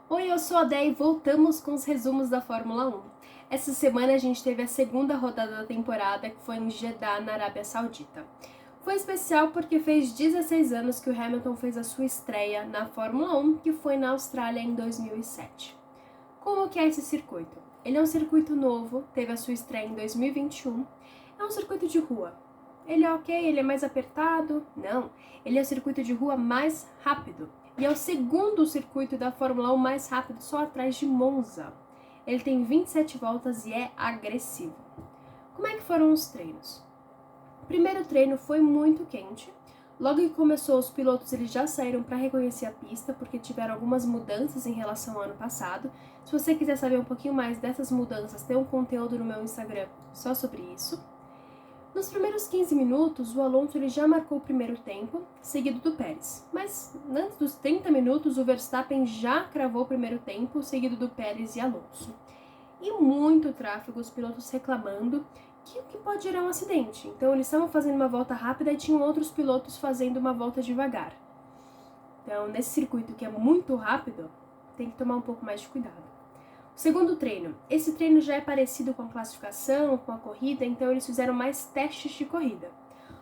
Oi, eu sou a Dé e voltamos com os resumos da Fórmula 1. Essa semana a gente teve a segunda rodada da temporada, que foi em Jeddah, na Arábia Saudita. Foi especial porque fez 16 anos que o Hamilton fez a sua estreia na Fórmula 1, que foi na Austrália em 2007. Como que é esse circuito? Ele é um circuito novo, teve a sua estreia em 2021. É um circuito de rua. Ele é ok, ele é mais apertado? Não, ele é o circuito de rua mais rápido. E é o segundo circuito da Fórmula 1 mais rápido, só atrás de Monza. Ele tem 27 voltas e é agressivo. Como é que foram os treinos? O primeiro treino foi muito quente. Logo que começou, os pilotos eles já saíram para reconhecer a pista, porque tiveram algumas mudanças em relação ao ano passado. Se você quiser saber um pouquinho mais dessas mudanças, tem um conteúdo no meu Instagram só sobre isso. Nos primeiros 15 minutos, o Alonso ele já marcou o primeiro tempo, seguido do Pérez. Mas antes dos 30 minutos, o Verstappen já cravou o primeiro tempo, seguido do Pérez e Alonso. E muito tráfego, os pilotos reclamando que o que pode gerar um acidente. Então eles estavam fazendo uma volta rápida e tinham outros pilotos fazendo uma volta devagar. Então nesse circuito que é muito rápido, tem que tomar um pouco mais de cuidado. Segundo treino. Esse treino já é parecido com a classificação, com a corrida, então eles fizeram mais testes de corrida.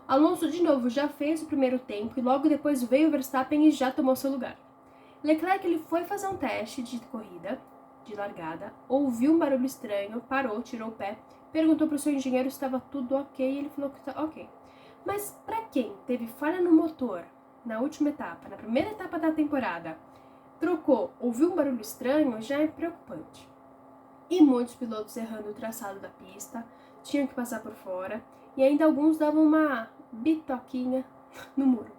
Alonso, de novo, já fez o primeiro tempo e logo depois veio o Verstappen e já tomou seu lugar. Leclerc ele foi fazer um teste de corrida, de largada, ouviu um barulho estranho, parou, tirou o pé, perguntou para o seu engenheiro se estava tudo ok e ele falou que está ok. Mas para quem teve falha no motor na última etapa, na primeira etapa da temporada, trocou, ouviu um barulho estranho, já é preocupante. E muitos pilotos errando o traçado da pista, tinham que passar por fora, e ainda alguns davam uma bitoquinha no muro.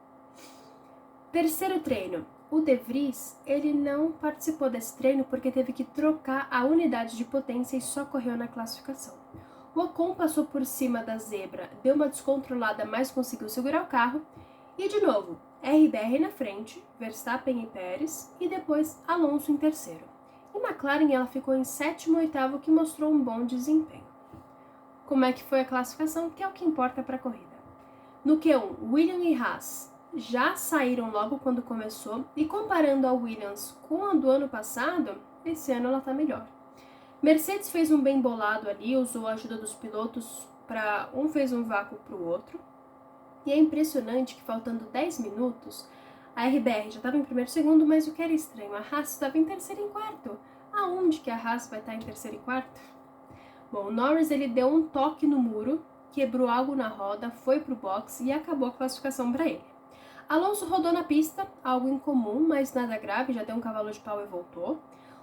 Terceiro treino. O De Vries, ele não participou desse treino porque teve que trocar a unidade de potência e só correu na classificação. O Ocon passou por cima da zebra, deu uma descontrolada, mas conseguiu segurar o carro. E de novo, RBR na frente, Verstappen e Pérez, e depois Alonso em terceiro. E McLaren ela ficou em sétimo e oitavo, que mostrou um bom desempenho. Como é que foi a classificação, que é o que importa para a corrida. No Q1, Williams e Haas já saíram logo quando começou, e comparando a Williams com a do ano passado, esse ano ela está melhor. Mercedes fez um bem bolado ali, usou a ajuda dos pilotos para um fez um vácuo para o outro. E é impressionante que faltando 10 minutos, a RBR já estava em primeiro e segundo, mas o que era estranho, a Haas estava em terceiro e quarto. Aonde que a Haas vai estar em terceiro e quarto? Bom, o Norris ele deu um toque no muro, quebrou algo na roda, foi pro box e acabou a classificação para ele. Alonso rodou na pista, algo incomum, mas nada grave, já deu um cavalo de pau e voltou.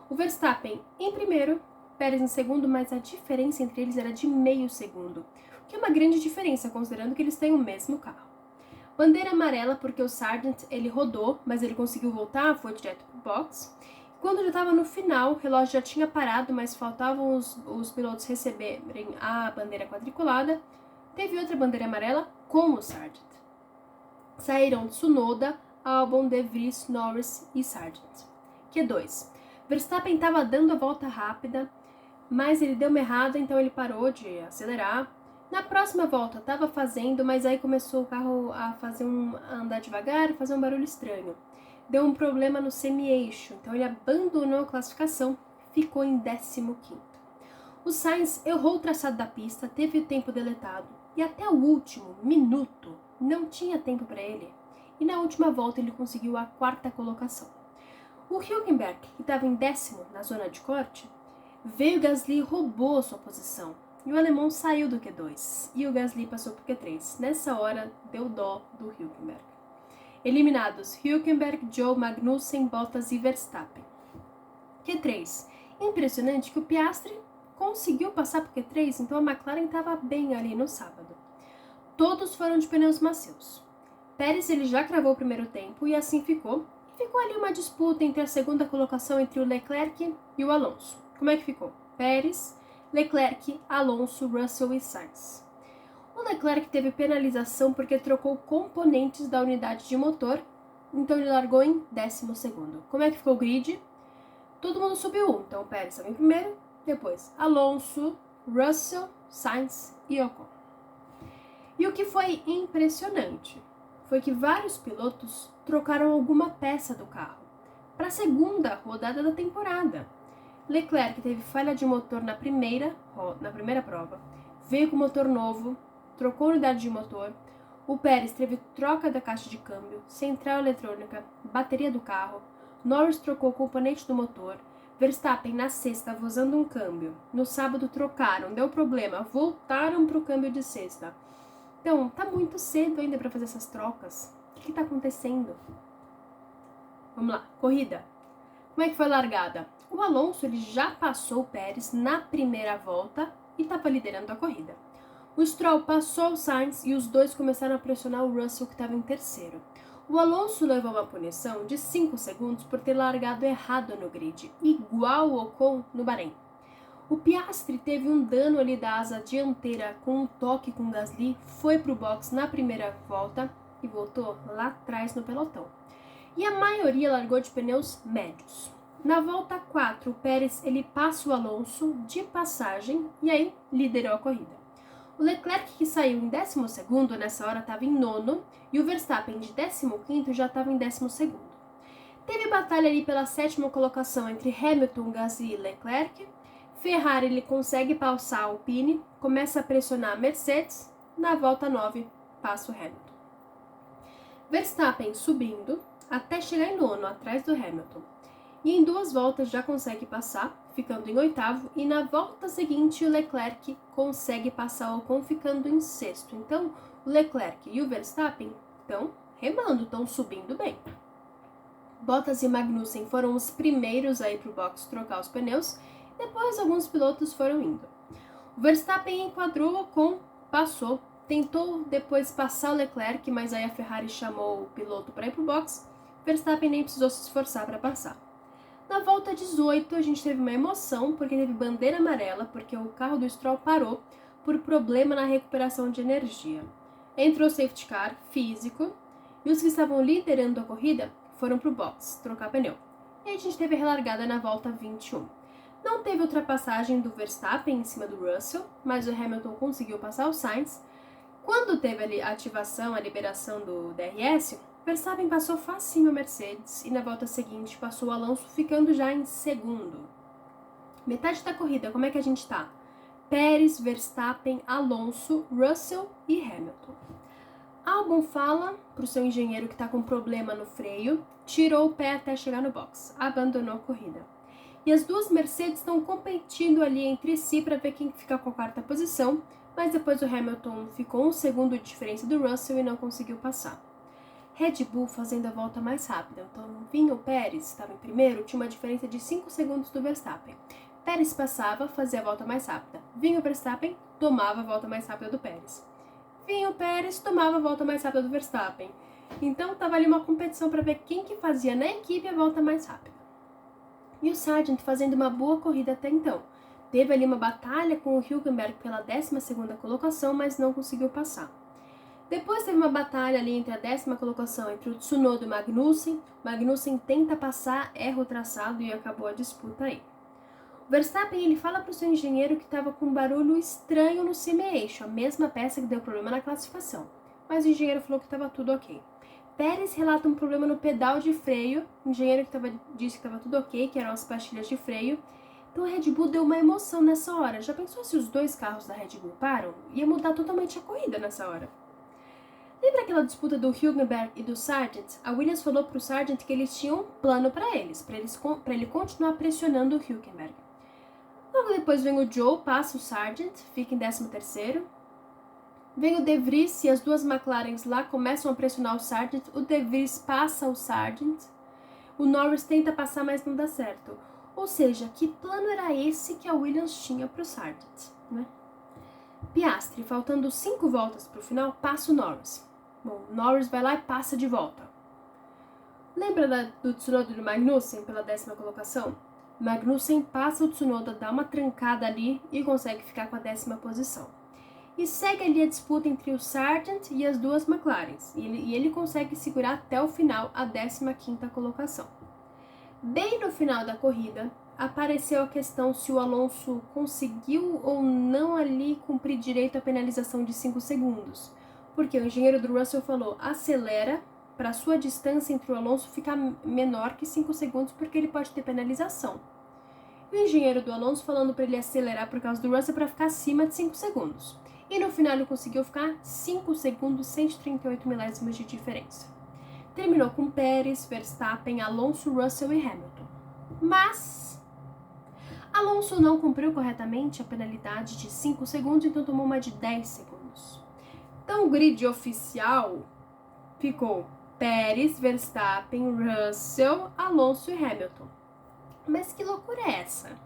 O Verstappen em primeiro, Pérez em segundo, mas a diferença entre eles era de meio segundo, o que é uma grande diferença, considerando que eles têm o mesmo carro. Bandeira amarela porque o Sargent ele rodou, mas ele conseguiu voltar, foi direto pro box. Quando já estava no final, o relógio já tinha parado, mas faltavam os pilotos receberem a bandeira quadriculada. Teve outra bandeira amarela com o Sargent. Saíram Tsunoda, Albon, De Vries, Norris e Sargent. Q2. Verstappen estava dando a volta rápida, mas ele deu uma errada, então ele parou de acelerar. Na próxima volta estava fazendo, mas aí começou o carro a andar devagar, fazer um barulho estranho. Deu um problema no semi-eixo, então ele abandonou a classificação, ficou em 15º. O Sainz errou o traçado da pista, teve o tempo deletado e até o último minuto não tinha tempo para ele. E na última volta ele conseguiu a 4ª colocação. O Hülkenberg, que estava em 10º na zona de corte, veio o Gasly e roubou a sua posição. E o alemão saiu do Q2 e o Gasly passou para o Q3. Nessa hora, deu dó do Hülkenberg. Eliminados Hülkenberg, Joe, Magnussen, Bottas e Verstappen. Q3. Impressionante que o Piastri conseguiu passar para o Q3, então a McLaren estava bem ali no sábado. Todos foram de pneus macios. Pérez ele já cravou o primeiro tempo e assim ficou. E ficou ali uma disputa entre a segunda colocação entre o Leclerc e o Alonso. Como é que ficou? Pérez, Leclerc, Alonso, Russell e Sainz. O Leclerc teve penalização porque trocou componentes da unidade de motor, então ele largou em 12º. Como é que ficou o grid? Todo mundo subiu um, então o Pérez estava em primeiro, depois Alonso, Russell, Sainz e Ocon. E o que foi impressionante foi que vários pilotos trocaram alguma peça do carro para a segunda rodada da temporada. Leclerc teve falha de motor na primeira prova, veio com motor novo, trocou unidade de motor. O Pérez teve troca da caixa de câmbio, central eletrônica, bateria do carro. Norris trocou o componente do motor. Verstappen na sexta estava usando um câmbio. No sábado trocaram, deu problema, voltaram para o câmbio de sexta. Então, tá muito cedo ainda para fazer essas trocas. O que está acontecendo? Vamos lá, corrida. Como é que foi a largada? O Alonso ele já passou o Pérez na primeira volta e estava liderando a corrida. O Stroll passou o Sainz e os dois começaram a pressionar o Russell, que estava em terceiro. O Alonso levou uma punição de 5 segundos por ter largado errado no grid, igual o Ocon no Bahrein. O Piastri teve um dano ali da asa dianteira com um toque com o Gasly, foi para o box na primeira volta e voltou lá atrás no pelotão. E a maioria largou de pneus médios. Na volta 4, o Pérez ele passa o Alonso de passagem e aí liderou a corrida. O Leclerc, que saiu em 12º, nessa hora estava em 9º, e o Verstappen, de 15º, já estava em 12º. Teve batalha ali pela 7ª colocação entre Hamilton, Gasly e Leclerc. Ferrari ele consegue passar a Alpine, começa a pressionar a Mercedes, na volta 9, passa o Hamilton. Verstappen subindo, até chegar em 9º, atrás do Hamilton. E em 2 voltas já consegue passar, ficando em 8º, e na volta seguinte o Leclerc consegue passar o Ocon, ficando em 6º. Então, o Leclerc e o Verstappen estão remando, estão subindo bem. Bottas e Magnussen foram os primeiros a ir para o box trocar os pneus, depois alguns pilotos foram indo. O Verstappen enquadrou o Ocon, passou, tentou depois passar o Leclerc, mas aí a Ferrari chamou o piloto para ir para o box. Verstappen nem precisou se esforçar para passar. Na volta 18, a gente teve uma emoção, porque teve bandeira amarela, porque o carro do Stroll parou por problema na recuperação de energia. Entrou o safety car físico, e os que estavam liderando a corrida foram para o box trocar pneu. E a gente teve a relargada na volta 21. Não teve ultrapassagem do Verstappen em cima do Russell, mas o Hamilton conseguiu passar o Sainz. Quando teve ali a ativação, a liberação do DRS, Verstappen passou facinho a Mercedes e na volta seguinte passou o Alonso, ficando já em 2º. Metade da corrida, como é que a gente tá? Pérez, Verstappen, Alonso, Russell e Hamilton. Albon fala pro seu engenheiro que tá com problema no freio, tirou o pé até chegar no box, abandonou a corrida. E as duas Mercedes estão competindo ali entre si para ver quem fica com a 4ª posição, mas depois o Hamilton ficou 1 segundo de diferença do Russell e não conseguiu passar. Red Bull fazendo a volta mais rápida, então vinha o Pérez, estava em primeiro, tinha uma diferença de 5 segundos do Verstappen. Pérez passava, fazia a volta mais rápida. Vinha o Verstappen, tomava a volta mais rápida do Pérez. Vinha o Pérez, tomava a volta mais rápida do Verstappen. Então estava ali uma competição para ver quem que fazia na equipe a volta mais rápida. E o Sargent fazendo uma boa corrida até então. Teve ali uma batalha com o Hülkenberg pela 12ª colocação, mas não conseguiu passar. Depois teve uma batalha ali entre a 10ª colocação entre o Tsunoda e o Magnussen. Magnussen tenta passar, erra o traçado e acabou a disputa aí. O Verstappen ele fala para o seu engenheiro que estava com um barulho estranho no semi-eixo, a mesma peça que deu problema na classificação. Mas o engenheiro falou que estava tudo ok. Pérez relata um problema no pedal de freio. O engenheiro disse que estava tudo ok, que eram as pastilhas de freio. Então a Red Bull deu uma emoção nessa hora. Já pensou se os 2 carros da Red Bull param? Ia mudar totalmente a corrida nessa hora. Lembra aquela disputa do Hülkenberg e do Sargent? A Williams falou para o Sargent que eles tinham um plano para ele continuar pressionando o Hülkenberg. Logo depois vem o Joe, passa o Sargent, fica em 13º. Vem o De Vries e as 2 McLarens lá começam a pressionar o Sargent. O De Vries passa o Sargent. O Norris tenta passar, mas não dá certo. Ou seja, que plano era esse que a Williams tinha para o Sargent, né? Piastri, faltando 5 voltas para o final, passa o Norris. Bom, Norris vai lá e passa de volta. Lembra do Tsunoda e do Magnussen pela 10ª colocação? Magnussen passa o Tsunoda, dá uma trancada ali e consegue ficar com a 10ª posição. E segue ali a disputa entre o Sargent e as 2 McLarens. E ele consegue segurar até o final a 15ª colocação. Bem no final da corrida, apareceu a questão se o Alonso conseguiu ou não ali cumprir direito à penalização de 5 segundos. Porque o engenheiro do Russell falou, acelera para sua distância entre o Alonso ficar menor que 5 segundos, porque ele pode ter penalização. O engenheiro do Alonso falando para ele acelerar por causa do Russell para ficar acima de 5 segundos. E no final ele conseguiu ficar 5 segundos, 138 milésimos de diferença. Terminou com Pérez, Verstappen, Alonso, Russell e Hamilton. Mas Alonso não cumpriu corretamente a penalidade de 5 segundos, então tomou uma de 10 segundos. Então o grid oficial ficou Pérez, Verstappen, Russell, Alonso e Hamilton. Mas que loucura é essa?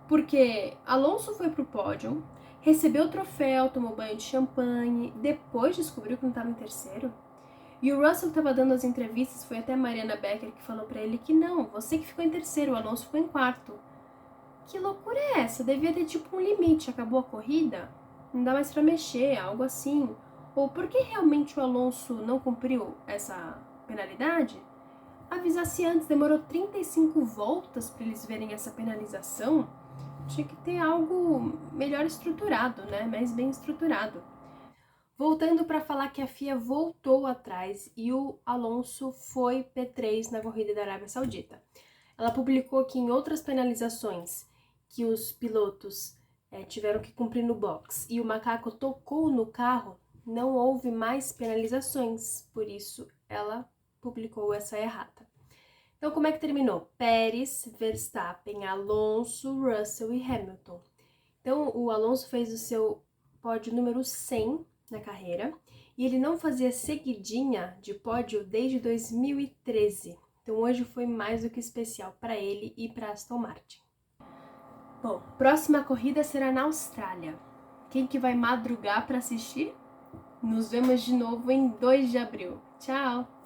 Porque Alonso foi pro pódio, recebeu o troféu, tomou banho de champanhe, depois descobriu que não estava em terceiro. E o Russell estava dando as entrevistas, foi até a Mariana Becker que falou para ele que não, você que ficou em terceiro, o Alonso ficou em quarto. Que loucura é essa? Devia ter tipo um limite, acabou a corrida? Não dá mais pra mexer, algo assim. Ou por que realmente o Alonso não cumpriu essa penalidade? Avisasse antes, demorou 35 voltas para eles verem essa penalização. Tinha que ter algo melhor estruturado, né? Mais bem estruturado. Voltando para falar que a FIA voltou atrás e o Alonso foi P3 na corrida da Arábia Saudita. Ela publicou que em outras penalizações que os pilotos tiveram que cumprir no box e o macaco tocou no carro, não houve mais penalizações, por isso ela publicou essa errata. Então, como é que terminou? Pérez, Verstappen, Alonso, Russell e Hamilton. Então, o Alonso fez o seu pódio número 100 na carreira e ele não fazia seguidinha de pódio desde 2013. Então, hoje foi mais do que especial para ele e para Aston Martin. Bom, próxima corrida será na Austrália. Quem que vai madrugar para assistir? Nos vemos de novo em 2 de abril. Tchau!